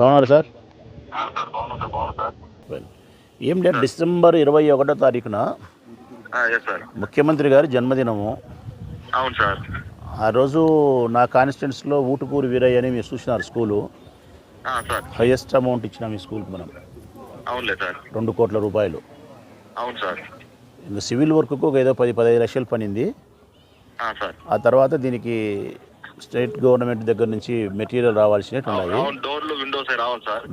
బాగున్నారు సార్. ఏం లేదు, డిసెంబర్ 21వ తారీఖున ముఖ్యమంత్రి గారి జన్మదినము. అవును సార్. ఆ రోజు నా కాన్స్టిట్యున్సీలో ఊటుకూరు వీరయ్య అని మీరు చూసినారు స్కూలు. హైయెస్ట్ అమౌంట్ ఇచ్చిన మీ స్కూల్కి మనం. అవునులే సార్. 2 కోట్ల రూపాయలు. అవును సార్. ఇంకా సివిల్ వర్క్కు ఏదో 10-15 లక్షలు పనింది. ఆ తర్వాత దీనికి స్టేట్ గవర్నమెంట్ దగ్గర నుంచి మెటీరియల్ రావాల్సినవి ఉన్నాయి.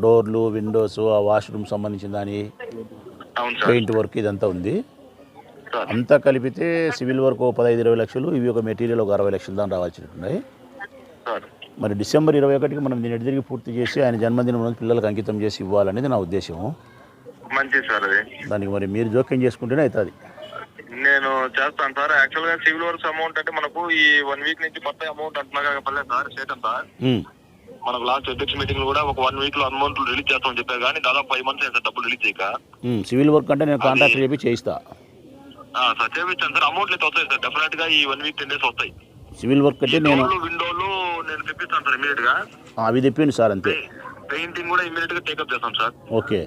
డోర్లు, విండోస్, ఆ వాష్రూమ్ సంబంధించిన దాని పెయింట్ వర్క్ ఇదంతా ఉంది. అంతా కలిపితే సివిల్ వర్క్ 15-20 లక్షలు, ఇవి ఒక మెటీరియల్ ఒక 60 లక్షలు దాకా రావాల్సినట్టున్నాయి. మరి డిసెంబర్ 21కి మనం దీన్ని ఎడిదిరిగి పూర్తి చేసి ఆయన జన్మదినం రోజు పిల్లలకు అంకితం చేసి ఇవ్వాలనేది నా ఉద్దేశం. మంచిది సార్. అది దానికి మరి మీరు జోక్యం చేసుకుంటేనే అవుతుంది. నేను చేస్తాను సార్. యాక్చువల్ గా సివిల్ వర్క్స్ అమౌంట్ అంటే మనకు ఈ 1 వీక్ నుంచి మొత్తం అమౌంట్ అంటున్నా పర్లేదు సార్. స్టేట్ అంతా మనకు లాస్ట్ అధ్యక్ష మీటింగ్ కూడా ఒక 1 వీక్ లో అమౌంట్ రిలీజ్ చేస్తామని చెప్పారు, కానీ దాదాపు 5 months అయింది సార్ డబ్బులు రిలీజ్ చేయక. సివిల్ వర్క్ అంటే నేను కాంట్రాక్ట్ చెప్పి చేయిస్తా సార్. చేయించాను సార్. అమౌంట్ అయితే వస్తాయి సార్, డెఫినెట్ గా ఈ 1 వీక్ 10 days వస్తాయి. సివిల్ వర్క్ అంటే నేను విండోలు నేను తెప్పిస్తాను సార్ ఇమీడియట్ గా. అవి తెప్పింది సార్, అంతే. పెయింటింగ్ కూడా ఇమీడియట్ గా టేకప్ చేస్తాం సార్. Okay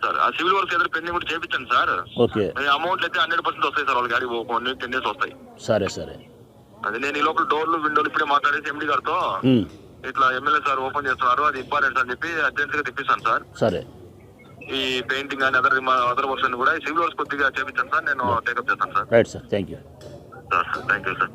sir. ఆ సివిల్ వర్క్ ఏదైనా పెండింగ్ కూడా చేయించండి సార్. ఓకే. అమౌంట్ అయితే 100% వస్తాయి సార్. వాళ్ళకి 1 వీక్ 10 days వస్తాయి. సరే సరే. అది నేను ఈ లోపల డోర్లు విండోలు ఇప్పుడే మాట్లాడేసి ఎండి గారితో ఇట్లా ఎమ్మెల్యే సార్ ఓపెన్ చేస్తున్నారు, అది ఇంపార్టెంట్ అని చెప్పి అర్జెంట్ గా తెప్పిస్తాను సార్. సరే. ఈ పెయింటింగ్ కానీ అదర్ వర్క్స్ కూడా సివిల్ వర్క్స్ కొద్దిగా చేయించాను సార్. నేను టేకప్ చేస్తాను sir. Right sir. Thank you sir. Thank you sir.